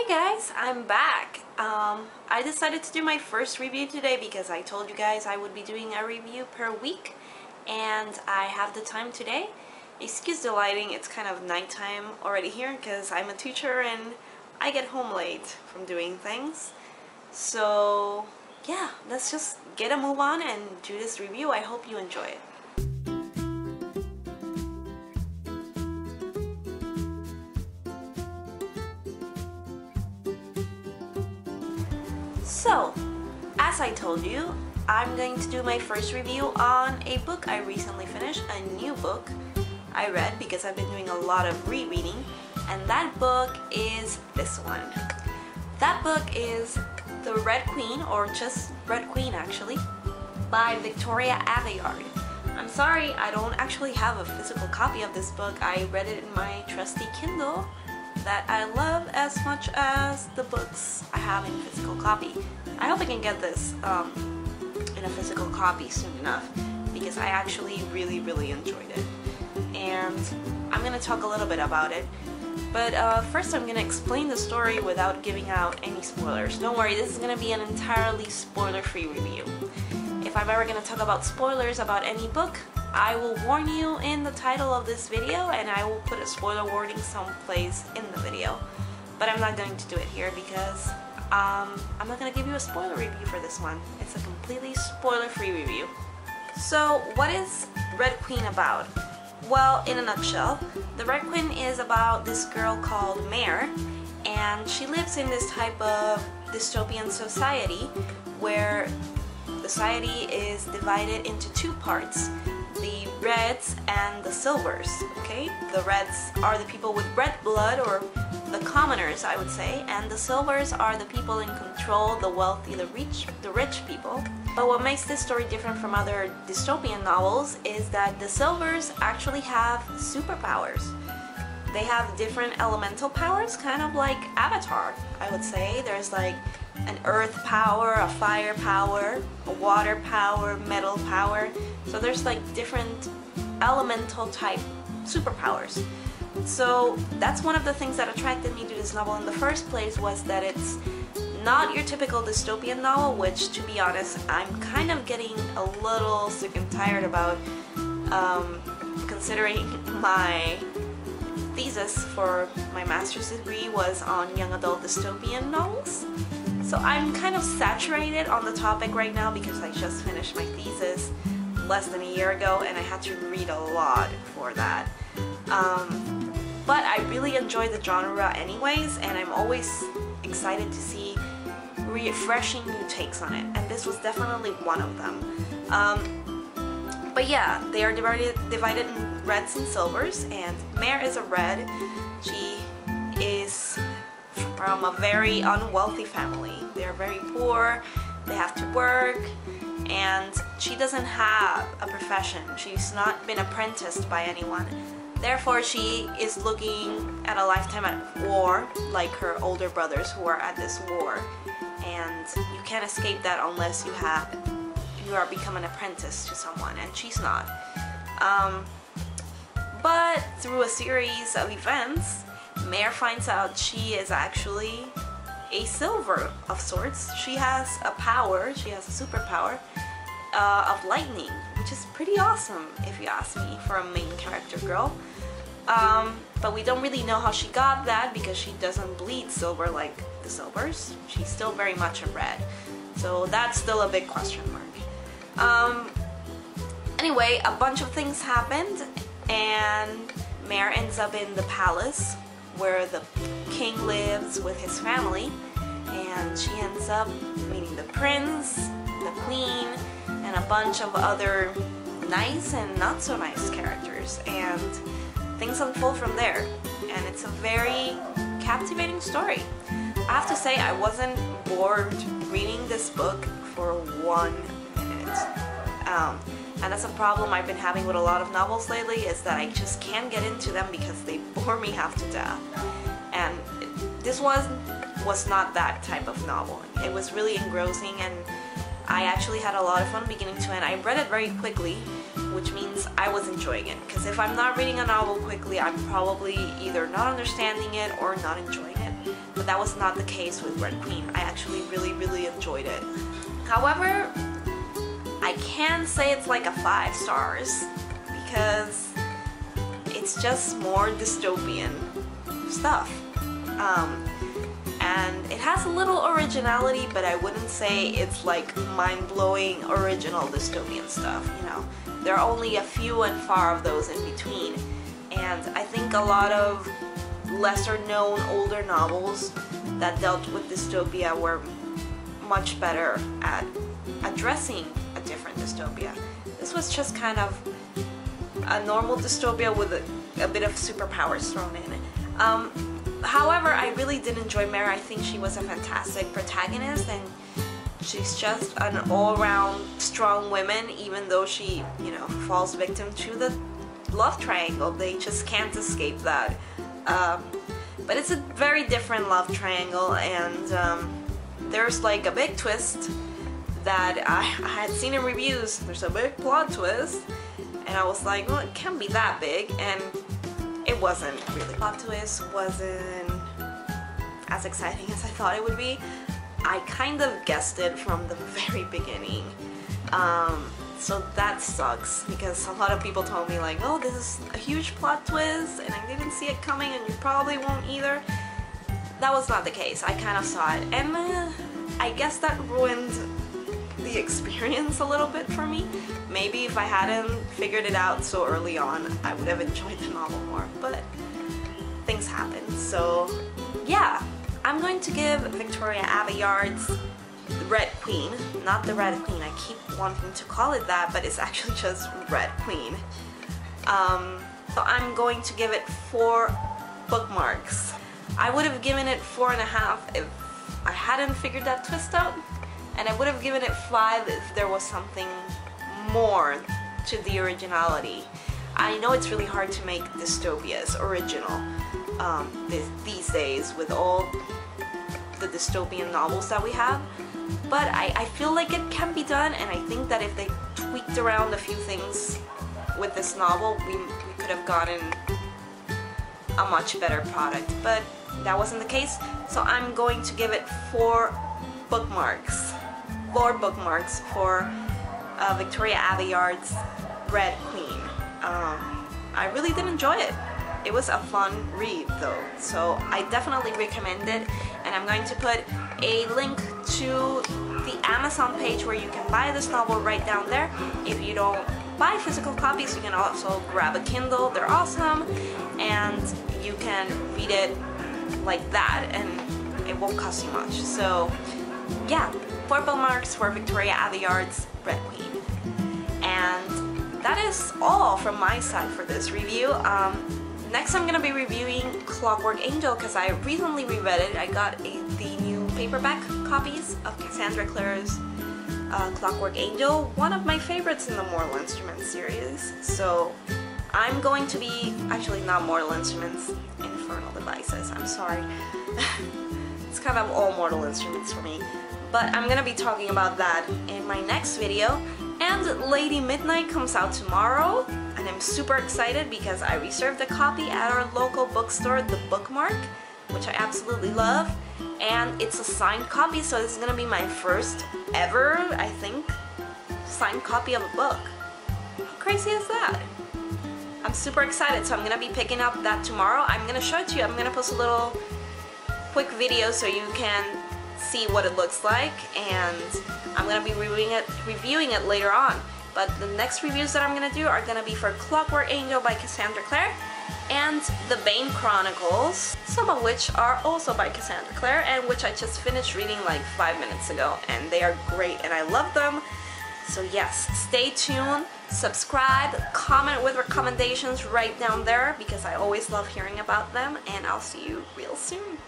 Hey guys, I'm back. I decided to do my first review today because I told you guys I would be doing a review per week, and I have the time today. Excuse the lighting, it's kind of nighttime already here because I'm a teacher and I get home late from doing things. So yeah, let's just get a move on and do this review. I hope you enjoy it. So, as I told you, I'm going to do my first review on a book I recently finished, a new book I read because I've been doing a lot of rereading, and that book is this one. That book is The Red Queen, or just Red Queen actually, by Victoria Aveyard. I'm sorry, I don't actually have a physical copy of this book. I read it in my trusty Kindle that I love as much as the books I have in physical copy. I hope I can get this in a physical copy soon enough because I actually really enjoyed it, and I'm gonna talk a little bit about it, but first I'm gonna explain the story without giving out any spoilers. Don't worry, this is gonna be an entirely spoiler-free review. If I'm ever gonna talk about spoilers about any book, I will warn you in the title of this video, and I will put a spoiler warning someplace in the video. But I'm not going to do it here because I'm not going to give you a spoiler review for this one. It's a completely spoiler-free review. So what is Red Queen about? Well, in a nutshell, the Red Queen is about this girl called Mare, and she lives in this type of dystopian society where society is divided into two parts. The Reds and the Silvers, okay? The Reds are the people with red blood, or the commoners, I would say, and the Silvers are the people in control, the wealthy, the rich people. But what makes this story different from other dystopian novels is that the Silvers actually have superpowers. They have different elemental powers, kind of like Avatar, I would say. There's like an earth power, a fire power, a water power, metal power. So there's like different elemental type superpowers. So that's one of the things that attracted me to this novel in the first place, was that it's not your typical dystopian novel, which, to be honest, I'm kind of getting a little sick and tired about, considering my thesis for my master's degree was on young adult dystopian novels. So I'm kind of saturated on the topic right now because I just finished my thesis less than a year ago and I had to read a lot for that. But I really enjoy the genre anyways, and I'm always excited to see refreshing new takes on it, and this was definitely one of them. But yeah, they are divided in Reds and Silvers, and Mare is a Red. She is from a very unwealthy family. They're very poor, they have to work, and she doesn't have a profession. She's not been apprenticed by anyone. Therefore, she is looking at a lifetime at war, like her older brothers who are at this war, and you can't escape that unless you are become an apprentice to someone, and she's not. But through a series of events, Mare finds out she is actually a Silver of sorts. She has a power, she has a superpower of lightning, which is pretty awesome if you ask me for a main character girl. But we don't really know how she got that because she doesn't bleed silver like the Silvers. She's still very much a Red. So that's still a big question mark. Anyway, a bunch of things happened, and Mare ends up in the palace where the king lives with his family, and she ends up meeting the prince, the queen, and a bunch of other nice and not so nice characters, and things unfold from there, and it's a very captivating story. I have to say, I wasn't bored reading this book for 1 minute. And that's a problem I've been having with a lot of novels lately, is that I just can't get into them because they bore me half to death. And this was not that type of novel. It was really engrossing, and I actually had a lot of fun beginning to end. I read it very quickly, which means I was enjoying it. Because if I'm not reading a novel quickly, I'm probably either not understanding it or not enjoying it. but that was not the case with Red Queen. I actually really enjoyed it. However, I can say it's like a 5 stars because it's just more dystopian stuff. And it has a little originality, but I wouldn't say it's like mind-blowing original dystopian stuff, you know. There are only a few and far of those in between, and I think a lot of lesser known older novels that dealt with dystopia were much better at addressing a different dystopia. This was just kind of a normal dystopia with a bit of superpowers thrown in. However, I really did enjoy Mary. I think she was a fantastic protagonist, and she's just an all-around strong woman, even though she, you know, falls victim to the love triangle. They just can't escape that. But it's a very different love triangle, and there's like a big twist that I had seen in reviews. There's a big plot twist, and I was like, well, it can't be that big, and it wasn't really. Plot twist wasn't as exciting as I thought it would be. I kind of guessed it from the very beginning, so that sucks because a lot of people told me like, oh, this is a huge plot twist and I didn't see it coming and you probably won't either. That was not the case. I kind of saw it, and I guess that ruined the experience a little bit for me. Maybe if I hadn't figured it out so early on, I would have enjoyed the novel more, but things happen. So yeah, I'm going to give Victoria Aveyard's Red Queen, not the Red Queen, I keep wanting to call it that, but it's actually just Red Queen. So I'm going to give it 4 bookmarks. I would have given it 4.5 if I hadn't figured that twist out, and I would have given it 5 if there was something more to the originality. I know it's really hard to make dystopias original these days with all the dystopian novels that we have, but I feel like it can be done, and I think that if they tweaked around a few things with this novel, we could have gotten a much better product, but that wasn't the case. So I'm going to give it 4 bookmarks. 4 bookmarks for Victoria Aveyard's Red Queen. I really did enjoy it. It was a fun read though, so I definitely recommend it, and I'm going to put a link to the Amazon page where you can buy this novel right down there. If you don't buy physical copies, you can also grab a Kindle. They're awesome, and you can read it like that and it won't cost you much. So yeah, 4 bookmarks for Victoria Aveyard's Red Queen. And that is all from my side for this review. Next I'm gonna be reviewing Clockwork Angel because I recently reread it. I got the new paperback copies of Cassandra Clare's Clockwork Angel, one of my favorites in the Mortal Instruments series. So I'm going to be, actually not Mortal Instruments, Infernal Devices, I'm sorry. It's kind of all Mortal Instruments for me. But I'm gonna be talking about that in my next video. And Lady Midnight comes out tomorrow, and I'm super excited because I reserved a copy at our local bookstore, The Bookmark, which I absolutely love, and it's a signed copy, so this is gonna be my first ever, I think, signed copy of a book. How crazy is that? I'm super excited, so I'm gonna be picking up that tomorrow. I'm gonna show it to you. I'm gonna post a little quick video so you can see what it looks like, and I'm gonna be reviewing it later on. But the next reviews that I'm gonna do are gonna be for Clockwork Angel by Cassandra Clare and The Bane Chronicles, some of which are also by Cassandra Clare and which I just finished reading like 5 minutes ago, and they are great and I love them. So yes, stay tuned, subscribe, comment with recommendations right down there because I always love hearing about them, and I'll see you real soon.